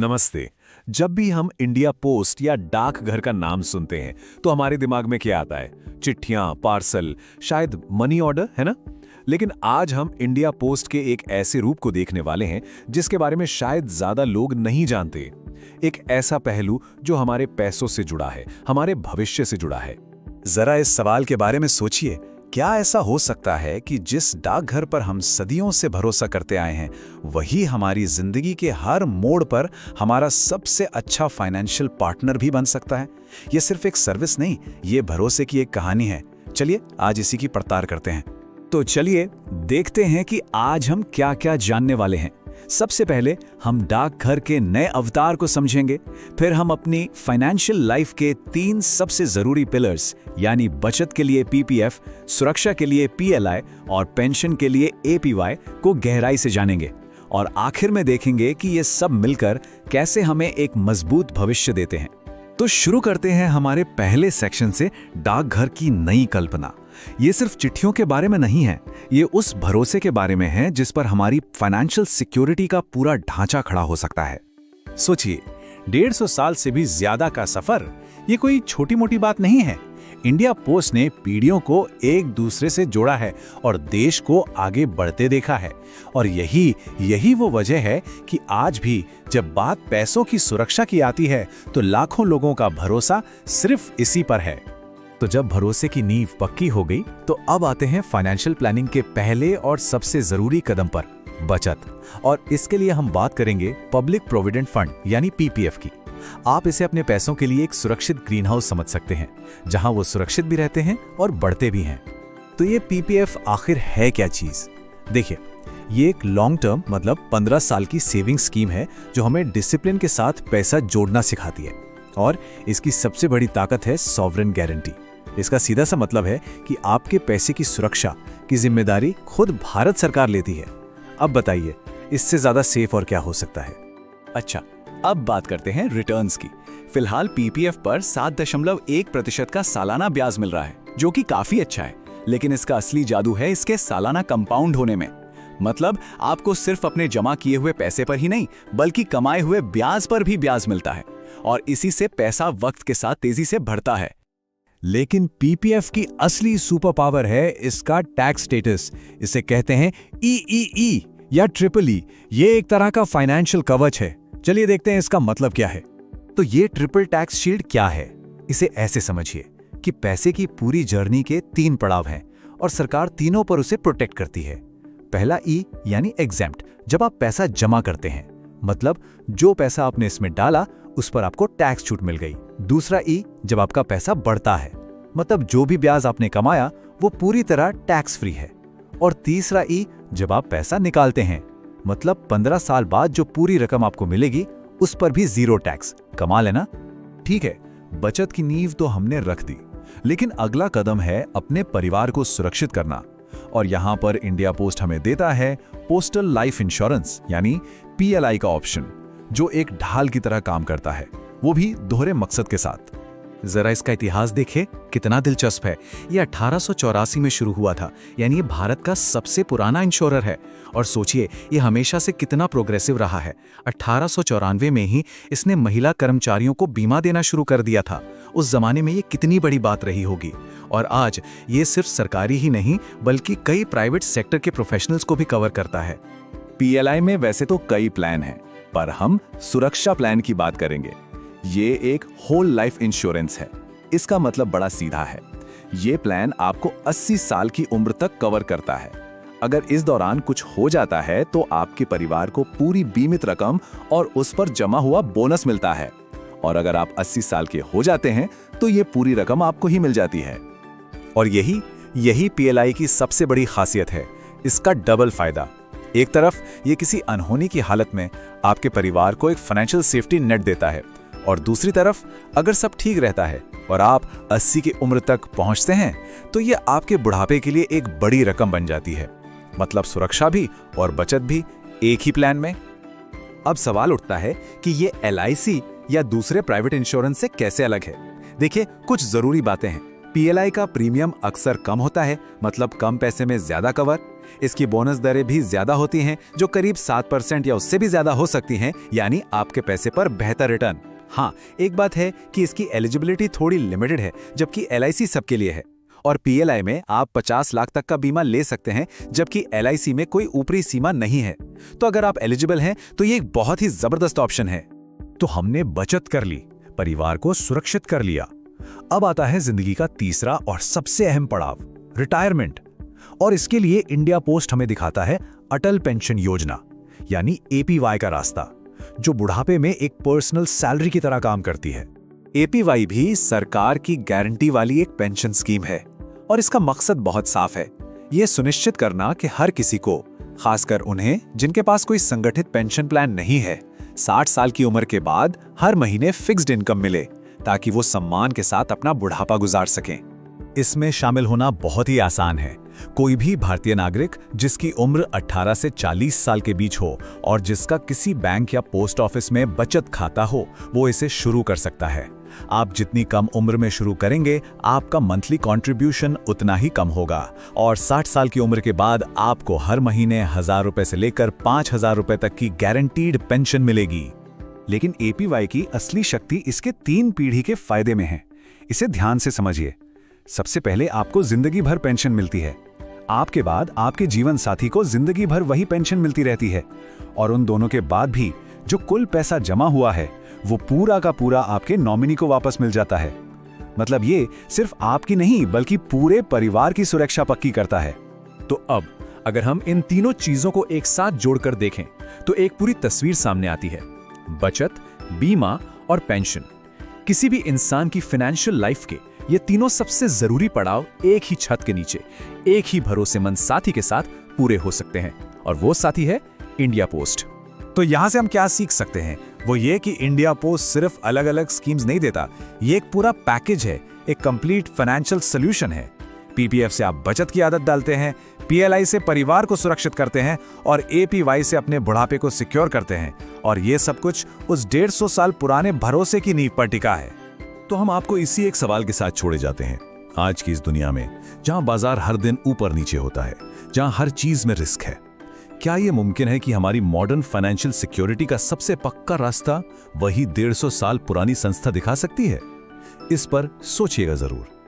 नमस्ते। जब भी हम इंडिया पोस्ट या डाकघर का नाम सुनते हैं तो हमारे दिमाग में क्या आता है? चिट्ठियां, पार्सल, शायद मनी ऑर्डर, है ना? लेकिन आज हम इंडिया पोस्ट के एक ऐसे रूप को देखने वाले हैं जिसके बारे में शायद ज्यादा लोग नहीं जानते। एक ऐसा पहलू जो हमारे पैसों से जुड़ा है, हमारे भविष्य से जुड़ा है। जरा इस सवाल के बारे में सोचिए, क्या ऐसा हो सकता है कि जिस डाकघर पर हम सदियों से भरोसा करते आए हैं, वही हमारी जिंदगी के हर मोड़ पर हमारा सबसे अच्छा फाइनेंशियल पार्टनर भी बन सकता है? ये सिर्फ एक सर्विस नहीं, ये भरोसे की एक कहानी है। चलिए आज इसी की पड़ताल करते हैं। तो चलिए देखते हैं कि आज हम क्या क्या जानने वाले हैं। सबसे पहले हम डाकघर के नए अवतार को समझेंगे, फिर हम अपनी फाइनेंशियल लाइफ के 3 सबसे जरूरी पिलर्स यानी बचत के लिए पीपीएफ, सुरक्षा के लिए पीएलआई और पेंशन के लिए एपीवाई को गहराई से जानेंगे। और आखिर में देखेंगे कि ये सब मिलकर कैसे हमें एक मजबूत भविष्य देते हैं। तो शुरू करते हैं हमारे पहले सेक्शन से, डाकघर की नई कल्पना। ये सिर्फ चिट्ठियों के बारे में नहीं है, ये उस भरोसे के बारे में है जिस पर हमारी फाइनेंशियल सिक्योरिटी का पूरा ढांचा खड़ा हो सकता है। सोचिए, 150 साल से भी ज्यादा का सफर, ये कोई छोटी मोटी बात नहीं है। इंडिया पोस्ट ने पीढ़ियों को एक दूसरे से जोड़ा है और देश को आगे बढ़ते देखा है। और यही वो वजह है कि आज भी जब बात पैसों की सुरक्षा की आती है तो लाखों लोगों का भरोसा सिर्फ इसी पर है। तो जब भरोसे की नींव पक्की हो गई तो अब आते हैं फाइनेंशियल प्लानिंग के पहले और सबसे जरूरी कदम पर, बचत। और इसके लिए हम बात करेंगे पब्लिक प्रोविडेंट फंड यानी पीपीएफ की। आप इसे अपने पैसों के लिए एक सुरक्षित ग्रीन हाउस समझ सकते हैं, जहां वो सुरक्षित भी रहते हैं और बढ़ते भी हैं। तो ये पीपीएफ आखिर है क्या चीज? देखिए, ये एक लॉन्ग टर्म मतलब 15 साल की सेविंग स्कीम है जो हमें डिसिप्लिन के साथ पैसा जोड़ना सिखाती है। और इसकी सबसे बड़ी ताकत है सॉवरेन गारंटी। इसका सीधा सा मतलब है कि आपके पैसे की सुरक्षा की जिम्मेदारी खुद भारत सरकार लेती है। अब बताइए, इससे ज्यादा सेफ और क्या हो सकता है? अच्छा, अब बात करते हैं रिटर्न्स की। फिलहाल पीपीएफ पर 7.1% का सालाना ब्याज मिल रहा है, जो कि काफी अच्छा है। लेकिन इसका असली जादू है इसके सालाना कंपाउंड होने में। मतलब आपको सिर्फ अपने जमा किए हुए पैसे पर ही नहीं, बल्कि कमाए हुए ब्याज पर भी ब्याज मिलता है। और इसी से पैसा वक्त के साथ तेजी से बढ़ता है। लेकिन पीपीएफ की असली सुपर पावर है इसका टैक्स स्टेटस। इसे कहते हैं ईईई या ट्रिपल ई। ये एक तरह का फाइनेंशियल कवच है। चलिए देखते हैं इसका मतलब क्या है। तो ये ट्रिपल टैक्स शील्ड क्या है? इसे ऐसे समझिए कि पैसे की पूरी जर्नी के 3 पड़ाव हैं और सरकार तीनों पर उसे प्रोटेक्ट करती है। पहला ई यानी एग्जेम्प्ट, जब आप पैसा जमा करते हैं, मतलब जो पैसा आपने इसमें डाला उस पर आपको टैक्स छूट मिल गई। दूसरा ई, जब आपका पैसा बढ़ता है, मतलब जो भी ब्याज आपने कमाया वो पूरी तरह टैक्स फ्री है। और तीसरा ई, जब आप पैसा निकालते हैं, मतलब 15 साल बाद जो पूरी रकम आपको मिलेगी उस पर भी 0 टैक्स। कमाल है ना? ठीक है, बचत की नींव तो हमने रख दी, लेकिन अगला कदम है अपने परिवार को सुरक्षित करना। और यहां पर इंडिया पोस्ट हमें देता है पोस्टल लाइफ इंश्योरेंस यानी पीएलआई का ऑप्शन, जो एक ढाल की तरह काम करता है, वो भी दोहरे मकसद के साथ। जरा इसका इतिहास देखें, कितना दिलचस्प है। ये 1884 में शुरू हुआ था, यानी ये भारत का सबसे पुराना इंश्योरर है। और सोचिए, ये हमेशा से कितना प्रोग्रेसिव रहा है। 1894 में ही इसने महिला कर्मचारियों को बीमा देना शुरू कर दिया था। उस जमाने में ये कितनी बड़ी बात रही होगी। और आज ये सिर्फ सरकारी ही नहीं, बल्कि कई प्राइवेट सेक्टर के प्रोफेशनल्स को भी कवर करता है। पीएलआई में वैसे तो कई प्लान हैं, पर हम सुरक्षा प्लान की बात करेंगे। ये एक होल लाइफ इंश्योरेंस है। इसका मतलब बड़ा सीधा है। ये प्लान आपको 80 साल की उम्र तक कवर करता है। अगर इस दौरान कुछ हो जाता है तो आपके परिवार को पूरी बीमित रकम और उस पर जमा हुआ बोनस मिलता है। और अगर आप 80 साल के हो जाते हैं तो ये पूरी रकम आपको ही मिल जाती है। और यही पीएलआई की सबसे बड़ी खासियत है, इसका डबल फायदा। एक तरफ ये किसी अनहोनी की हालत में आपके परिवार को एक फाइनेंशियल सेफ्टी नेट देता है, और दूसरी तरफ अगर सब ठीक रहता है और आप 80 की उम्र तक पहुंचते हैं तो ये आपके बुढ़ापे के लिए एक बड़ी रकम बन जाती है। मतलब सुरक्षा भी और बचत भी एक ही प्लान में। अब सवाल उठता है कि ये एलआईसी या दूसरे प्राइवेट इंश्योरेंस से कैसे अलग है। देखिए, कुछ जरूरी बातें हैं। पीएलआई का प्रीमियम अक्सर कम होता है, मतलब कम पैसे में ज्यादा कवर। इसकी बोनस दरें भी ज्यादा होती हैं, जो करीब 7% या उससे भी ज्यादा हो सकती हैं, यानी आपके पैसे पर बेहतर रिटर्न। हाँ, एक बात है कि इसकी एलिजिबिलिटी थोड़ी लिमिटेड है, जबकि एलआईसी सबके लिए है। और पीएलआई में आप 50 लाख तक का बीमा ले सकते हैं, जबकि एलआईसी में कोई ऊपरी सीमा नहीं है। तो अगर आप एलिजिबल हैं तो ये एक बहुत ही जबरदस्त ऑप्शन है। तो हमने बचत कर ली, परिवार को सुरक्षित कर लिया। अब आता है जिंदगी का तीसरा और सबसे अहम पड़ाव, रिटायरमेंट। और इसके लिए इंडिया पोस्ट हमें दिखाता है अटल पेंशन योजना, यानी एपीवाई का रास्ता, जो बुढ़ापे में एक पर्सनल सैलरी की तरह काम करती है। एपीवाई भी सरकार की गारंटी वाली एक पेंशन स्कीम है और इसका मकसद बहुत साफ है, ये सुनिश्चित करना कि हर किसी को, खासकर उन्हें जिनके पास कोई संगठित पेंशन प्लान नहीं है, 60 साल की उम्र के बाद हर महीने फिक्स्ड इनकम मिले, ताकि वो सम्मान के साथ अपना बुढ़ापा गुजार सकें। इसमें शामिल होना बहुत ही आसान है। कोई भी भारतीय नागरिक जिसकी उम्र 18 से 40 साल के बीच हो और जिसका किसी बैंक या पोस्ट ऑफिस में बचत खाता हो, वो इसे शुरू कर सकता है। आप जितनी कम उम्र में शुरू करेंगे, आपका मंथली कंट्रीब्यूशन उतना ही कम होगा और 60 साल की उम्र के बाद आपको हर महीने 1000 रुपए से लेकर 5000 रुपए तक की गारंटीड पेंशन मिलेगी। लेकिन एपीवाई की असली शक्ति इसके 3 पीढ़ी के फायदे में है। इसे ध्यान से समझिए। सबसे पहले आपको जिंदगी भर पेंशन मिलती है। आपके बाद आपके जीवन साथी को जिंदगी भर वही पेंशन मिलती रहती है और उन दोनों के बाद भी जो कुल पैसा जमा हुआ है, वो पूरा का पूरा आपके नॉमिनी को वापस मिल जाता है। मतलब ये सिर्फ आपकी नहीं, बल्कि पूरे परिवार की सुरक्षा पक्की करता है। तो अब अगर हम इन तीनों चीजों को एक साथ जोड़कर देखें तो एक पूरी तस्वीर सामने आती है। बचत, बीमा और पेंशन। किसी भी इंसान की फाइनेंशियल लाइफ के ये तीनों सबसे जरूरी पड़ाव एक ही छत के नीचे एक ही भरोसेमंद साथी के साथ पूरे हो सकते हैं, और वो साथी है इंडिया पोस्ट। तो यहां से हम क्या सीख सकते हैं? वो ये कि इंडिया पोस्ट सिर्फ अलग अलग स्कीम्स नहीं देता, ये एक पूरा पैकेज है, एक कंप्लीट फाइनेंशियल सॉल्यूशन है। पीपीएफ से आप बचत की आदत डालते हैं, पीएलआई से परिवार को सुरक्षित करते हैं और एपीवाई से अपने बुढ़ापे को सिक्योर करते हैं, और ये सब कुछ उस 150 साल पुराने भरोसे की नींव पर टिका है। तो हम आपको इसी एक सवाल के साथ छोड़े जाते हैं। आज की इस दुनिया में जहां बाजार हर दिन ऊपर नीचे होता है, जहां हर चीज में रिस्क है, क्या यह मुमकिन है कि हमारी मॉडर्न फाइनेंशियल सिक्योरिटी का सबसे पक्का रास्ता वही 150 साल पुरानी संस्था दिखा सकती है? इस पर सोचिएगा जरूर।